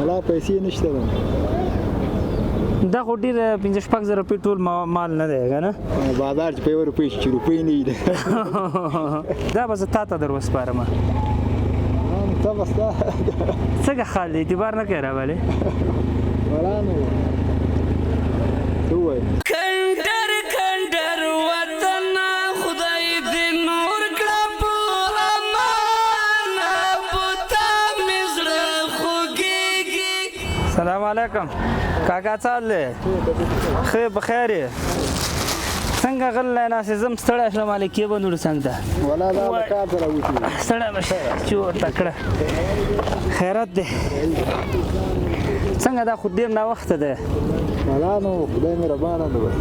ولا پیسې نشته دا خو ډېر 5-6 روپۍ ټول مال نه دی که نه بازار چې په 1 روپۍ چې روپۍ نه وي دا به زه تا ته در وسپارم ته به ستا څنګه خال دی اعتبار نه کوې راولې ولا نو څه ووایې کندر وطن خدای دې نور کړه په امان بوتا مې زړه خوږېږي. سلام علیکم کاکا څه حال دی ښه بخیر یې څنګه غلی ناستې زه هم ستړی شلم مالکې به نور څنګ ته ولا دا به کار ته راوتي ستړی به شي چور تکړه خیرت دی څنګه دا خو ډېر ناوخته دی ولا نو خدای مهربانه ده بس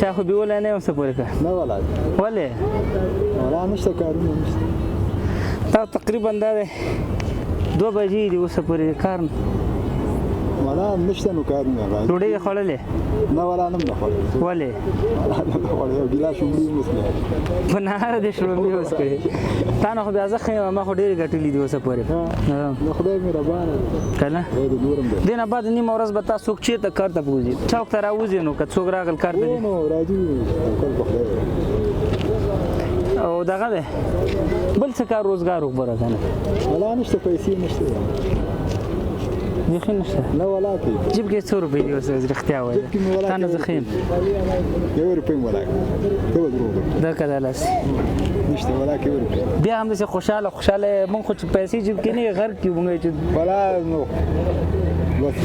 چا خو بیولی نه یم څه پورې که نه ولا ولې ولا نشته کارونه نشته دا تقریبا دا دی 2 بجې دي اوسه پورې کار ولا نشته نو کارونه ډوډۍ یې خوړلې نه ولا نه خوړلې ولې ولا نه خوړلې یو ګیلاس شومړي هم وڅښلی په نهاره دې شړومبې وڅکړې تا نه خو بیا زه ښه یم ما خو ډېرې ګټلې دي اوسه پورې د خدای مهربانه ده که نه خدای دې نور هم دی دې نه بعد نیمه ورځ به تا څوک چېرته کار ته بوځي چوک ته راوځي نو که څوک راغل کار ته دي نو راځو کل په خدای او دغه دی بل څه کار روزګار وګوره که نه ولا نشته پیسې نشته بیخي نشته نه ولا کې جیب کې 100 روپۍ دي اوس رښتیا وایه تا نه زه ښه یم 1 روپۍ ولا ته به دروغ دا که دا لاس نشته ولا کې 1 روپۍ بیا هم داسې خوشحاله مونږ خو چې پیسې جیب کې نه یې غرق کړي مونږ چې ولا نو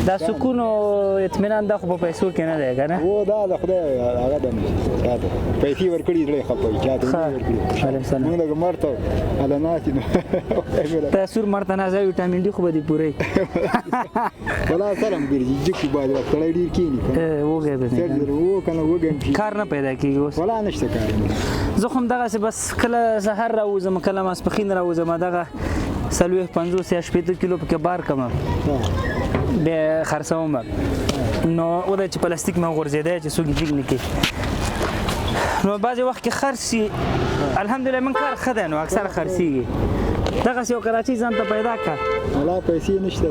دا سکون او اطمینان دا خو په پیسو کې نه دی که نه و دا د خدای هغه ده چاته پیسې ورکړي زړه خفه وي چاته نه ورکړي موږ لکه مړ ته هله ناستې نو ته سور مړ ته نازه ویټامین ډي خو به دې پوره ولا سره هم ګرځي جګ باید سړی ډېر کښېني وږی به که نه وږی هم کار نه پیدا کېږي اوس ولا نشته کار زه خو هم دغسې بس کله سهار راوځم کله ماسپښین راوځم دغه 40-50 یا 80 کیلو پکې بار کړم بیا خرڅوم نو او دا چې پلاستیک مې غورځېدی چې څوک یې جګ نه کړي نو بعضې وخت کې خرڅ شي الحمدلله من کار ښه دی نو اکثر خرڅېږي دغسې یو کراچۍ ځان ته پیدا کړه ولا پیسې نشته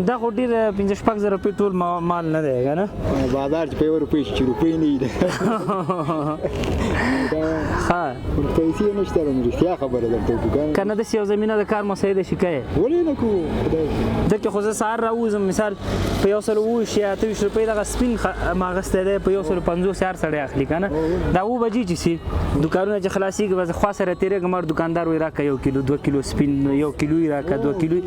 دا خو ډېر 5-6 روپۍ ټول مال نه دی که نه بازار چې په 1 روپۍ چې روپۍ نه وي ښه پیسې نشته رښتیا خبره درته وکړو که نه داسې یو زمینه د کار مسایده شي کوې ولې نه کوو خدای دلته خو زه سهار راوځم مثال په 120 یا 28 روپۍ دغه سپین ما اخیستی دی په 150 هر سړی اخلي که نه دا 2 بجې چې سي دوکانونه چې خلاصېږي به زه خوا سره تېرېږم هر دوکاندار وایي راکړه 1 کیلو 2 کیلو سپین 1 کیلو یې راکړه 2 کیلو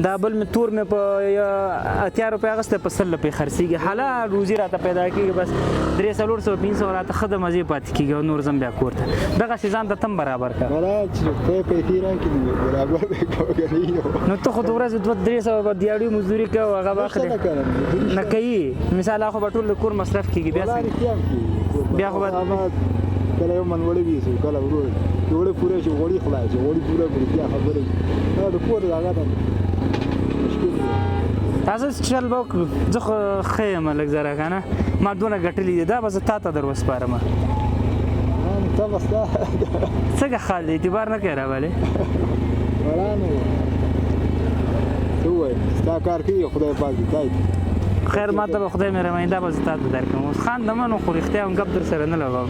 دا بل مې تور مې په 80 روپۍ اخیستی په 100 روپۍ خرڅېږي حلال روزي راته پیدا کېږي بس 300-400-500 راته ښه د مزې پاتې کېږي او نور ځم بیا کور ته دغسې ځان ته تم برابر کړه ولا چې پیسې راکړي برابر به کوو که نه نو ته خو د ورځې 200-300 به دیاړي مزدوري کوې هغه به اخلې نه کوي مثال هغه به ټول د کور مصرف کېږي بیا خو به کله یو من وړه ویسو کله ورور وړه پوره شي غوړي خلاص شي غوړي پوره کړي بیا خبرې دا د کور هغه ده مشکل دی تاسو چل به وکړو زه خو ښه یم لږ زره که نه ما دونه ګټلي دي دا به زه تا ته در وسپارم ته به ستا څنګه خال دی اعتبار نه کوې راولې ولا نو څه ووایې ستا کار کوي خدای پاک دې تایید خیر ما ته به خدای مهرباني دا به زه تا ته درکړم اوس خاندمه نو خو رښتیا هم ګپ در سره نه لګوم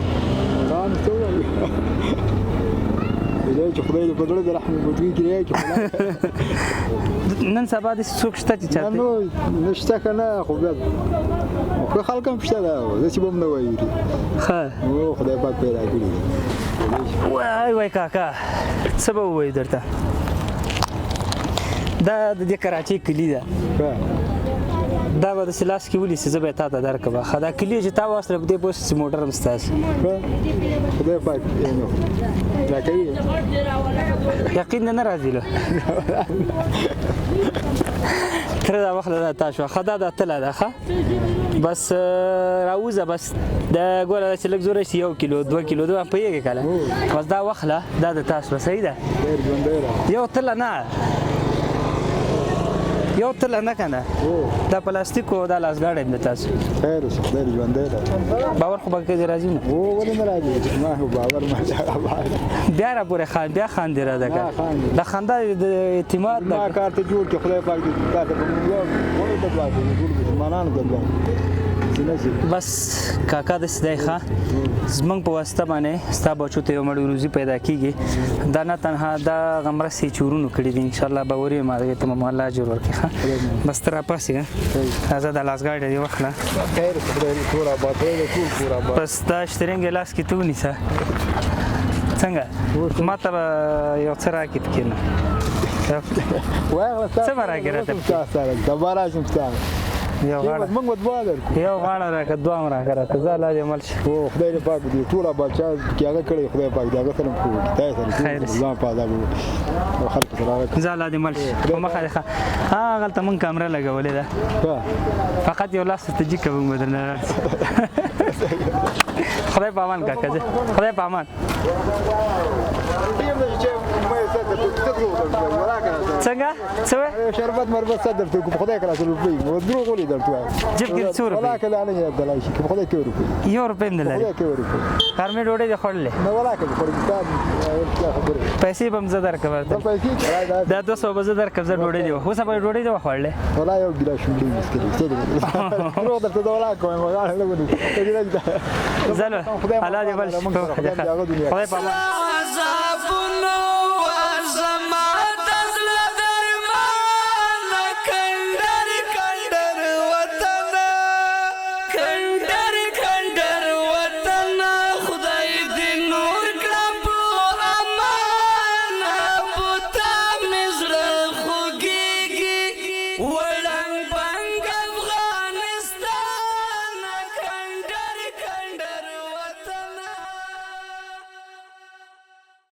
ولا نو څه ووایې چې خدای دې په زړه د رحم بدوي کړي چې نن سبا داسې څوک شته چې چاته نو نشته که نه خو بیا ښه خلک هم شته ده داسې به هم نه وایي ښه خدای پاک پیدا کړي وای کاکا څه به ووایو درته دا د دې کراچۍ کلي ده دا به داسې لاس کې ونیسي زه به یې تا ته درکړم ښه دا کلي چې تا واخله په دې پوه شې چې موټر هم ستاسو خدای پاک راکوي یقین نه راځي له تره دا وخت دا تا شوه ښه دا تله ده ښه بس راوځه بس د ګوره چې لږ زوری شي 1 کیلو 2 کیلو دوه پوهېږې که نه بس دا وخله دا د تا شوه صحیح ده یو تله نه یو تل نه کنه دا پلاستیک او دا لاسګاډی د تاسو خیر اوسه خدای دې ژوندی ده باور خو به کې راځي نه او ولې نه راځي ما هو باور ما بیا را پورې خان بیا خان دی را ده د خندا د اعتماد ما کار ته جوړ کې خدای پاک دې کار ته ولې د بلاګ ټول مسلمانانو د بلاګ بس کاکا د سیدای ښه زمونږ په واسطه باندې ستا بچو ته یو مړی روزي پیدا کېږي دا نه تنها دا غمرسې چورونو کړي دي انشاءالله به ورې ما ته مو الله اجر ورکړي ښه بس ته راپاسې زه د لاسګاډی دې واخله خیر خدای دې ټول آباد کړي ټول کور آباد بس دا شترنګ لاس کې ته ونیسه څنګه ما ته به یو څه راکړي پکې نه څه به راکړې راته سبا راشم ستا یو غاړه موږ به دعا درکړو یو غاړه راکړه دوه هم راکړه راته ځه الله دې مل شي او خدای دې پاک دې ټول آباد چا کې هغه کړی خدای پاک دې هغه سره مو خدای خیر سره ځان په آداب خلک سره هغه ځه الله دې مل شي په مخه دې ښه هغلته مونږ کامره لګولې ده فقط یو لاس ته جي کوم بدرنه خدای په امان کاکا ځه خدای په امان څنګه څه شربت مربت صدر ته کوم خدای کړه روپۍ مو دروغ ولې درته جيب کې 100 روپۍ ولا کله نه یاد دلای شي خدای کې روپۍ یو روپۍ نه لري خدای کې روپۍ کارمې ډوډۍ دې خورلې نو ولا کې خورګستان خبره پیسې به مزه درکړم پیسې دا 200 به زه درکړم زه ډوډۍ دی اوس به ډوډۍ دې خورلې ولا یو ګلاس شوندې مسکري څه دې نو درته دا ولا کوم ولا له ودی زلو الله دې بل خدای په امان